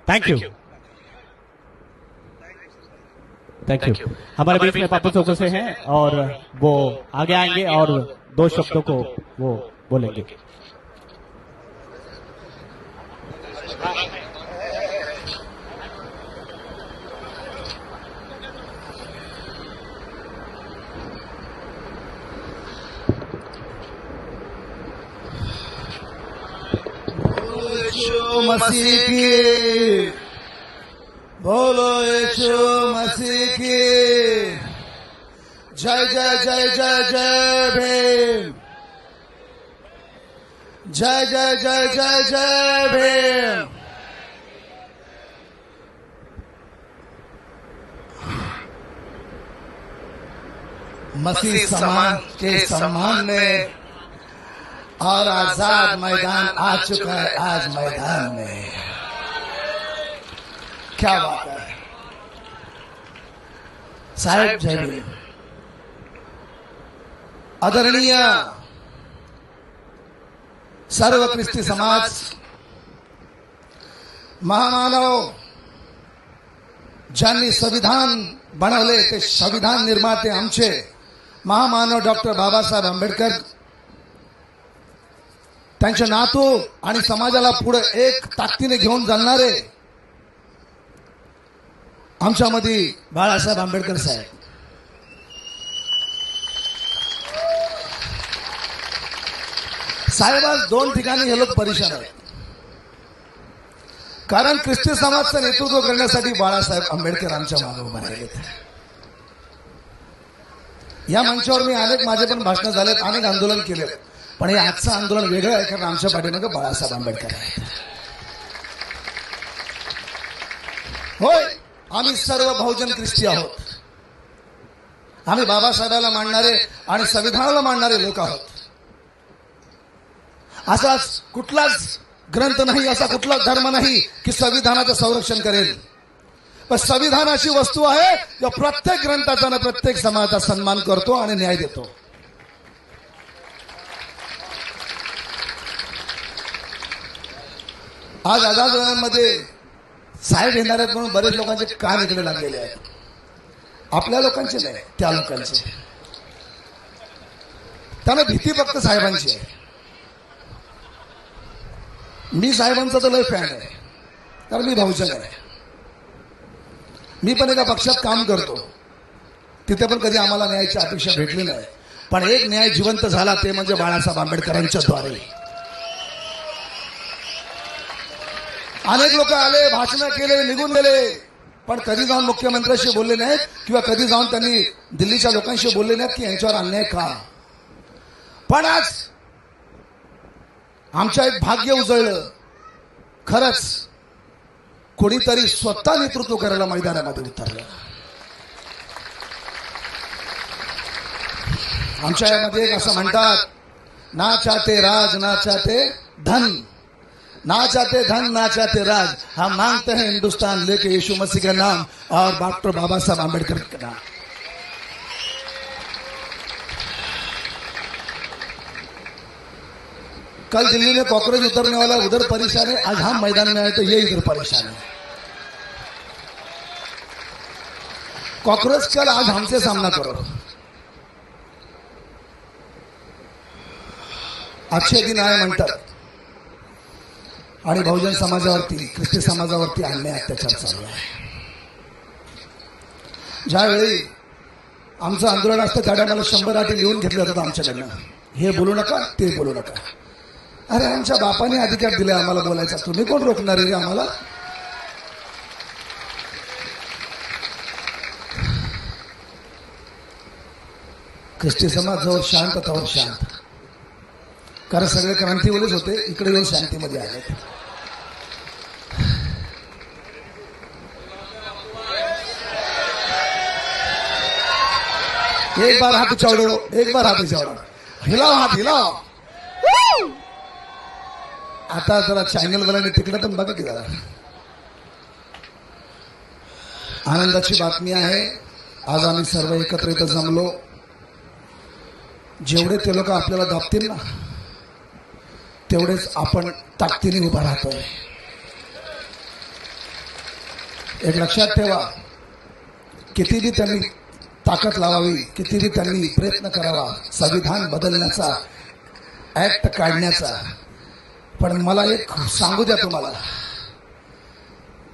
Thank you thank you. हमारे beach में पापू चौक से हैं और वो आगे आएंगे और 2 शब्दों को वो बोलेंगे। यीशु मसीह की, बोलो यीशु मसीह की जय जय जय जय जय भीम, जय जय जय जय जय भीम। मसीह समाज के सम्मान में और आजाद मैदान आ चुका है आज मैदान में। क्या बात है साहेब, जय भीम। आदरणीय सर्व ख्रिस्ती समाज, महामानव ज्यांनी संविधान बनवले ते संविधान निर्माते आमचे महामानव डॉक्टर बाबासाहेब आंबेडकर, त्यांचे नातू आणि समाजाला पुढे एक ताकदीने घेऊन जाणारे आमच्यामध्ये बाळासाहेब आंबेडकर साहेब। साहेब आज 2 ठिकाणी हे लोक परेशान आहेत, कारण ख्रिस्ती समाजाचं नेतृत्व करण्यासाठी बाळासाहेब आंबेडकर आमच्या मागे उभे राहिलेत। या मंचावर मी अनेक माझे पण भाषण झालेत, अनेक आंदोलन केले, पण हे आजचं आंदोलन वेगळं आहे, कारण आमच्या पाठीमागे बाळासाहेब आंबेडकर आहेत। होय, आम्ही सर्व बहुजन ख्रिस्ती आहोत, आम्ही बाबासाहेबाला मानणारे आणि संविधानाला मानणारे लोक आहोत। असाच कुठलाच ग्रंथ नाही, असा कुठलाच धर्म नाही की संविधानाचं संरक्षण करेल, पण संविधान अशी वस्तू आहे जो प्रत्येक ग्रंथाचा आणि प्रत्येक समाजाचा सन्मान करतो आणि न्याय देतो। आज आझादमध्ये साहेब येणार आहेत म्हणून बरेच लोकांचे कान इकडे लागलेले आहेत, आपल्या लोकांचे नाही, त्या लोकांचे। त्यामुळे भीती फक्त साहेबांची आहे। मी साहेबांचा तर लय फॅन आहे, कारण मी बहुजन आहे। मी पण एका पक्षात काम करतो, तिथे पण कधी आम्हाला न्यायाची अपेक्षा भेटली नाही, पण एक न्याय जिवंत झाला ते म्हणजे बाळासाहेब आंबेडकरांच्या द्वारे। अनेक लोक आले, भाषण केले, निघून गेले, पण कधी जाऊन मुख्यमंत्र्यांशी बोलले नाहीत किंवा कधी जाऊन त्यांनी दिल्लीच्या लोकांशी बोलले नाहीत की यांच्यावर अन्याय का। पण आज आमच्या एक भाग्य उजळलं, खरंच कोणीतरी स्वतः नेतृत्व करायला मैदानामध्ये उतरलं। आमच्या यामध्ये एक असं म्हणतात, ना चाहते राज ना चाहते धन, ना चाहते धन ना चाहते राज, हम मांगते हैं हिंदुस्तान लेके यीशु मसीह का नाम और डॉक्टर बाबा साहब आंबेडकर का नाम। कल दिल्ली में कॉकरोच उतरने वाला उधर परेशान है, आज हम मैदान में आए तो ये इधर परेशान है। कॉकरोच कल आज हमसे सामना करो। अच्छे दिन आए म्हणतात आणि बहुजन समाजावरती, ख्रिस्ती समाजावरती अन्याय अत्याचार चालू आहे। ज्यावेळी आमचं आंदोलन असतं त्यावेळी मला 100 अटी लिहून घेतल्या जातात आमच्याकडनं, हे बोलू नका ते बोलू नका। अरे आमच्या बापाने अधिकार दिले आम्हाला बोलायचा, तुम्ही कोण रोखणार आहे आम्हाला? ख्रिस्ती समाज जवळ शांत तवर शांत, कारण सगळे क्रांतीवालेच होते, इकडे येऊन शांतीमध्ये आले। एक बार हाथ उछाड़ो, एक बार हाथ उछाड़ो, हिलाओ हाथ हिलाओ। आता जरा चॅनल वाल्याने तिकडे पण बघा की जरा। आनंदाची बातमी आहे, आज आम्ही सर्व एकत्र इथं जमलो। जेवढे ते लोक आपल्याला दाबतील ना, तेवढेच आपण ताकदीने उभा राहतोय। एक लक्षात ठेवा, कितीही त्यांनी ताकद लावावी, कितीही त्यांनी प्रयत्न करावा संविधान बदलण्याचा, ऍक्ट काढण्याचा, पण मला एक सांगू द्या तुम्हाला,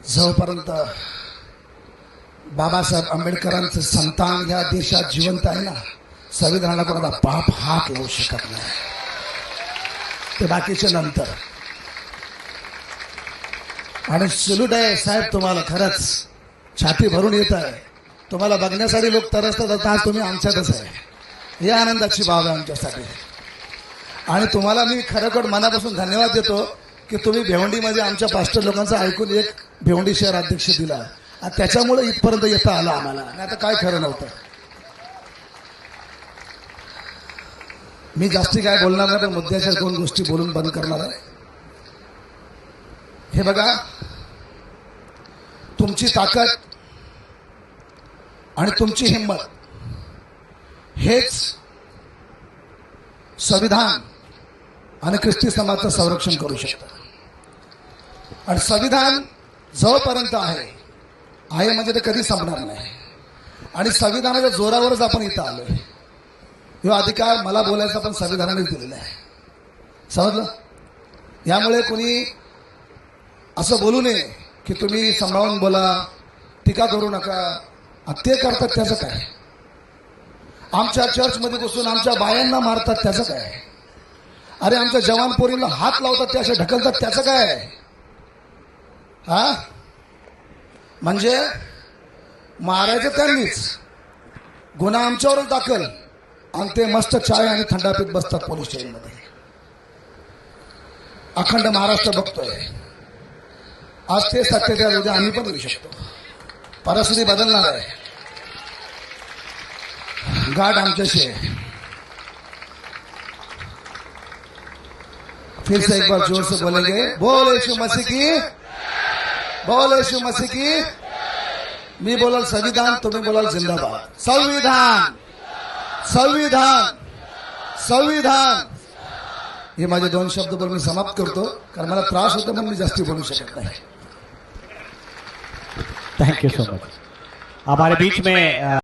जोपर्यंत बाबासाहेब आंबेडकरांचं संतान या देशात जिवंत आहे ना, संविधानाला कोणाला पाप हात लावू शकत नाही. ते बाकीच्या नंतर. आणि सल्यूट आहे साहेब तुम्हाला, खरंच छाती भरून येत आहे. तुम्हाला बघण्यासाठी लोक तरसतात, आज तुम्ही आमच्यातच आहे. ही आनंदाची बाब आहे आमच्यासाठी. आणि तुम्हाला मी खरोखर मनापासून धन्यवाद देतो की तुम्ही भिवंडीमध्ये आमच्या पास्टर लोकांचं ऐकून एक भिवंडी शहर अध्यक्ष दिला, आणि त्याच्यामुळे इथपर्यंत येता आलं आम्हाला. नाही आता काय खरं नव्हतं. मी जास्ती काय बोलणार नाही, पण मुद्द्याच्या 2 गोष्टी बोलून बंद करणार आहे. हे बघा, तुमची ताकद आणि तुमची हिंमत हेच संविधान आणि ख्रिस्ती समाजाचं संरक्षण करू शकतं. आणि संविधान जोपर्यंत आहे म्हणजे ते कधी संपणार नाही. आणि संविधानाच्या जोरावरच आपण इथं आलोय. हा अधिकार मला बोलायचा पण संविधानाने दिलेला आहे. समजलं? यामुळे कोणी असं बोलू नये की तुम्ही सांभाळून बोला, टीका करू नका. ते करतात त्याचं काय? आमच्या चर्चमध्ये बसून आमच्या बायांना मारतात त्याचं काय? अरे आमच्या जवान पोरींना हात लावतात, ते असे ढकलतात त्याचं काय? हा, म्हणजे मारायचं त्यांनीच, गुन्हा आमच्यावरच दाखल, आणि ते मस्त चाय आणि थंडा पीत बसतात पोलीस स्टेशनमध्ये. अखंड महाराष्ट्र बघतोय. आज ते सत्तेत, उद्या आम्ही पण येऊ शकतो. परिस्थिती बदलणार आहे. गाठ आमच्याशी आहे. फिर से एक बार जोर से बोलेंगे, बोल यीशु मसीह की, बोल यीशु मसीह की. मी बोलाल संविधान, तुम्ही बोलाल जिंदाबाद. संविधान, संविधान, संविधान. हे माझे 2 शब्द बोलून मी समाप्त करतो, कारण मला त्रास होतो म्हणून मी जास्ती बोलू शकत नाही. Thank you so much. हमारे बीच में